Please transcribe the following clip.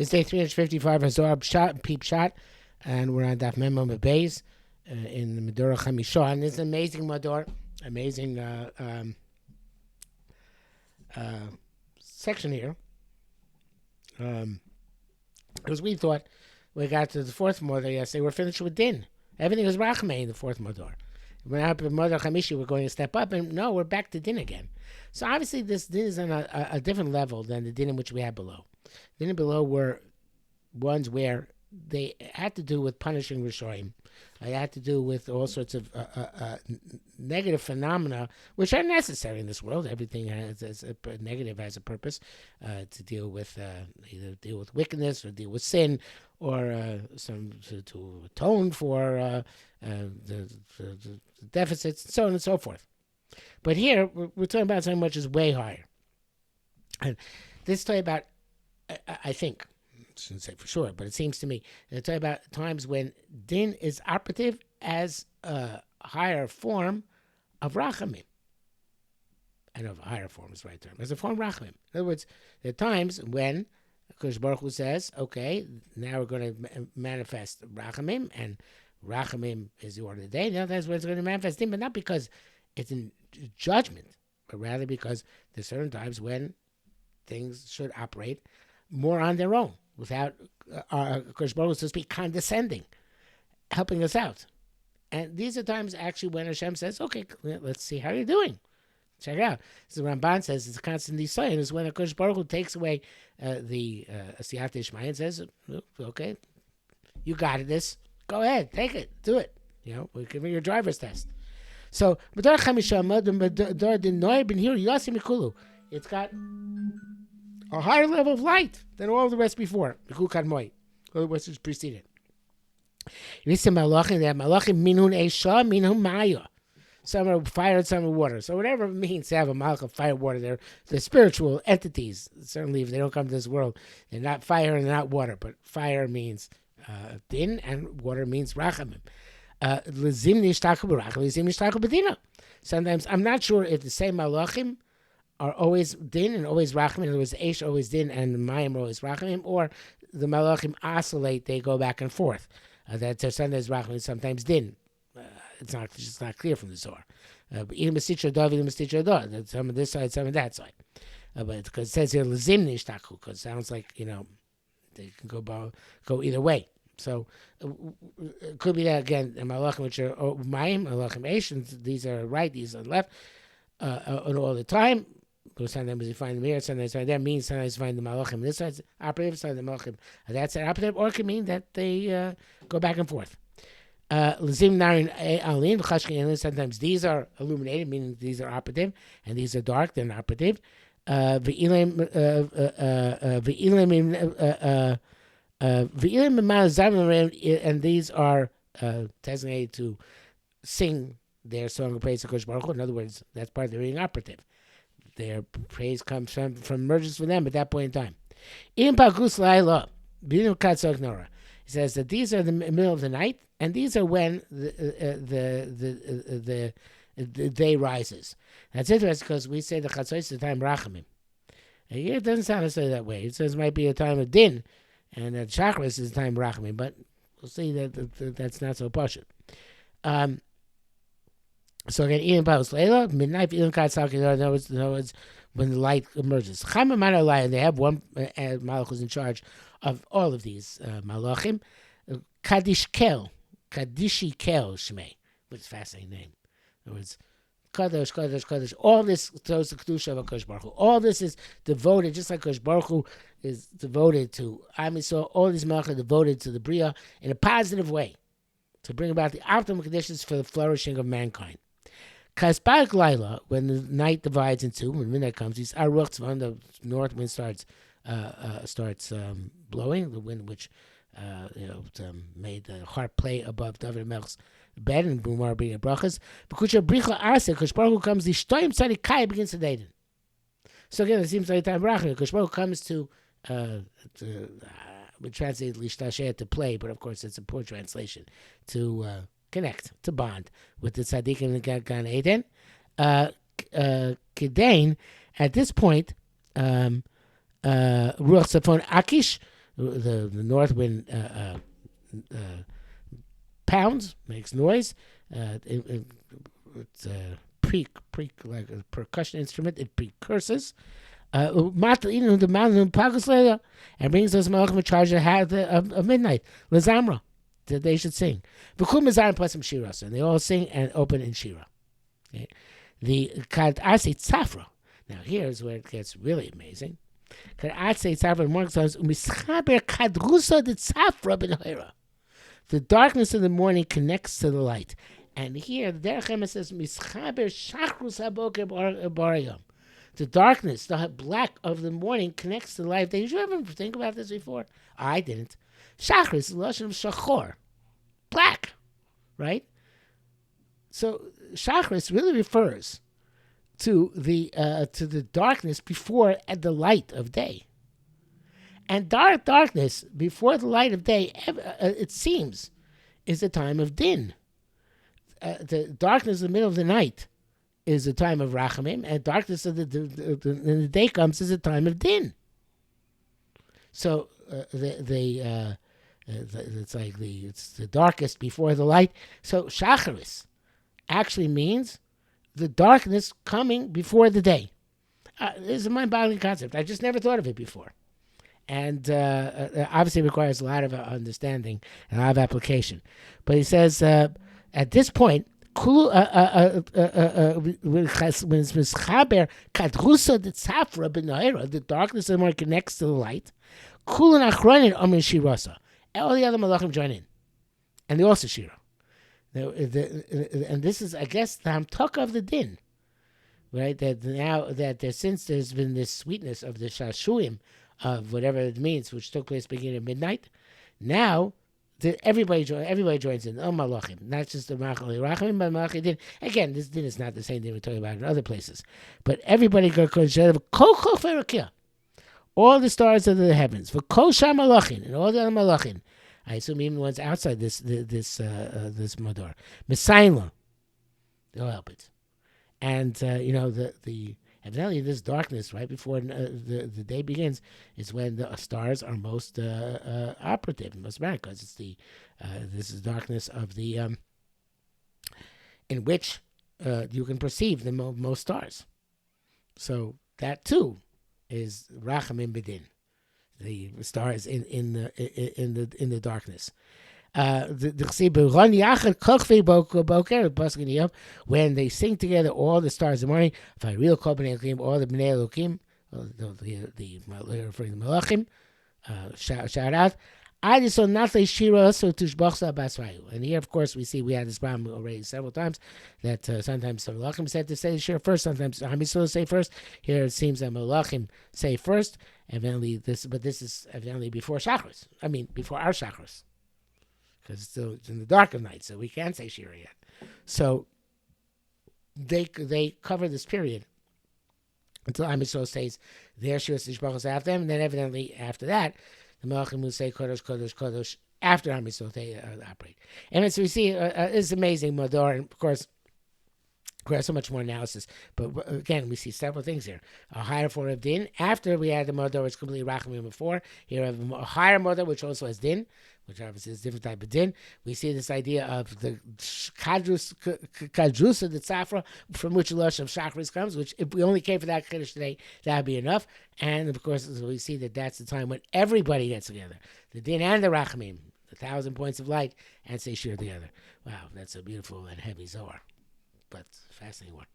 It's day 355 of Zohar Pshat, Peep Shot, and we're on Daf Memo Beis in the Medora Chamisha. And it's an amazing Medor, amazing section here. Because we thought we got to the fourth Medor yesterday, we're finished with Din. Everything was Rachmei in the fourth Medor. When up in Medor Chamishi, we're going to step up, and no, we're back to Din again. So obviously this Din is on a different level than the Din in which we had below. Din below were ones where they had to do with punishing Rishoim. They had to do with all sorts of negative phenomena, which are necessary in this world. Everything has a negative has a purpose to deal with, either deal with wickedness or deal with sin, or to atone for the deficits, so on and so forth. But here we're talking about something which is way higher. And this is talking about, I think, I shouldn't say for sure, but it seems to me, they're talking about times when Din is operative as a higher form of Rachamim. I know if a higher form is the right term. As a form of Rachamim. In other words, there are times when Kosh Baruch Hu says, okay, now we're going to manifest Rachamim, and Rachamim is the order of the day. Now that's when it's going to manifest Din, but not because it's in judgment, but rather because there's certain times when things should operate more on their own, without Kosh Baruch Hu, so to speak, condescending, helping us out. And these are times actually when Hashem says, okay, let's see how you're doing. Check it out. So Ramban says it's a constant Yisrael. It's when Kosh Baruch Hu takes away the Siyat Ishmael and says, okay, you got this. Go ahead, take it, do it. We'll give you your driver's test. So, it's got a higher level of light than all of the rest before. All the rest is preceded. Some are fire and some are water. So whatever it means to have a malach of fire and water, they're spiritual entities. Certainly if they don't come to this world, they're not fire and they're not water. But fire means din and water means rachamim. Sometimes I'm not sure if the same malachim are always din and always rachamim. In other words, Eish always din and the mayim are always rachamim, or the malachim oscillate, they go back and forth. That sometimes rachamim, sometimes din. It's not clear from the Zohar. Even Mesitra Dov, even Mesitra Dov. Some of this side, some of that side. But because it says here Lazim Nishtaku, because it sounds like they can go either way. So it could be that again, the malachim which are mayim, malachim Eish, these are right, these are left, and all the time. Sometimes you find them here, sometimes that means sometimes you find the malachim this side's operative, sometimes the malachim that side operative, or it can mean that they go back and forth. Sometimes these are illuminated, meaning these are operative, and these are dark, they're not operative. And these are designated to sing their song of praise to Kosh Baruch Hu. In other words, that's part of their being operative. Their praise comes from emerges from them at that point in time. He says that these are the middle of the night, and these are when the day rises. That's interesting because we say the Chatzos is the time Rachamim. Here it doesn't sound necessarily that way. It says it might be a time of Din, and that Shacharis is the time Rachamim, but we'll see that that's not so pashut. So again, Ian Paus Leila, midnight, Ian Katzak, in other words, when the light emerges. They have one malach who's in charge of all of these malachim. Kadishi Kel Shmei, which is a fascinating name. In other words, Kadosh. All this throws the kedusha of Kosh Baruch Hu. All this is devoted, just like Kosh Baruch Hu is devoted to Am Yisrael. All these malachim are devoted to the Bria in a positive way, to bring about the optimal conditions for the flourishing of mankind. Kaspak Laila, when the night divides in two, when midnight comes, these Aruch Tzvan, the north wind starts blowing, the wind which made the harp play above David Melch's bed, and Bumar being a brachas. Bekucha bricha ase, Kosh Baruch Hu comes, the shtoim tzadi kai begins to daten. So again, it seems like time brachim. Kosh Baruch Hu comes to we translate lishtasheh to play, but of course it's a poor translation, to connect, to bond with the tzaddik in the Gan Eden. Kedain, at this point, Ruach Tzafon Akish, the north wind pounds, makes noise. It's a like a percussion instrument. It precurses. The mountain and brings those malachim in charge of midnight. Lazamra, that they should sing. V'kum mizar plus some shiras, and they all sing and open in shira. Okay. The kad ase tzafra. Now here's where it gets really amazing. Kad ase tzafra in morning says umischaber kadrusa de tzafra benhoira. The darkness of the morning connects to the light. And here, the Derech Emes says, Mischaber Shachrus HaBoker Barayom. The darkness, the black of the morning connects to the light. Did you ever think about this before? I didn't. Shacharis is the Lashon of Shachor. Black. Right? So, Shacharis really refers to the darkness before the light of day. And darkness before the light of day, it seems, is the time of din. The darkness in the middle of the night is the time of rachamim, and darkness of the day comes is the time of din. So it's the darkest before the light. So shacharis actually means the darkness coming before the day. This is a mind-boggling concept. I just never thought of it before. And obviously requires a lot of understanding and a lot of application. But he says, at this point, the darkness of the morning connects to the light. All the other malachim join in. And they also shira. And this is, I guess, the hamtaka of the din. Right? That now that since there's been this sweetness of the shashuim, of whatever it means, which took place beginning at midnight, now everybody joins in. Oh, malachim, not just the malachim rachim, but malachim din. Again, this din is not the same thing we're talking about in other places, but everybody goes all the stars of the heavens, for kol sham malachim and all the other malachim. I assume even the ones outside this mador, Messiah, they'll help it, and the evidently this darkness right before the day begins is when the stars are most operative, most apparent, because it's this is darkness of the in which you can perceive the most stars. So that too is rachamim bedin, the stars in the darkness. When they sing together, all the stars in the morning, all the bnei elokim, the referring to malachim, shout out. And here, of course, we see we had this problem already several times that sometimes the malachim said to say shira first, sometimes Hamisol say first. Here it seems that malachim say first, evidently this is evidently before Shacharis. I mean, before our Shacharis. Because it's in the dark of night, so we can't say shira yet. So they cover this period until Am Yisrael says their shira tishbachos after them, and then evidently after that, the Malachim will say Kodesh, Kodesh, Kodesh after Am Yisrael they operate. And so we see it's amazing Mador, and of course requires so much more analysis. But again, we see several things here. A higher form of din. After we had the Mador, it's completely Rachamim before. Here we have a higher Mador, which also has din, which obviously is a different type of din. We see this idea of the kadrus of the tzafra, from which the Lush of Shacharis comes, which if we only came for that Kiddush today, that would be enough. And of course, we see that that's the time when everybody gets together. The din and the Rachamim, 1,000 points of light, and say shir together. Wow, that's a beautiful and heavy Zohar, but fascinating one.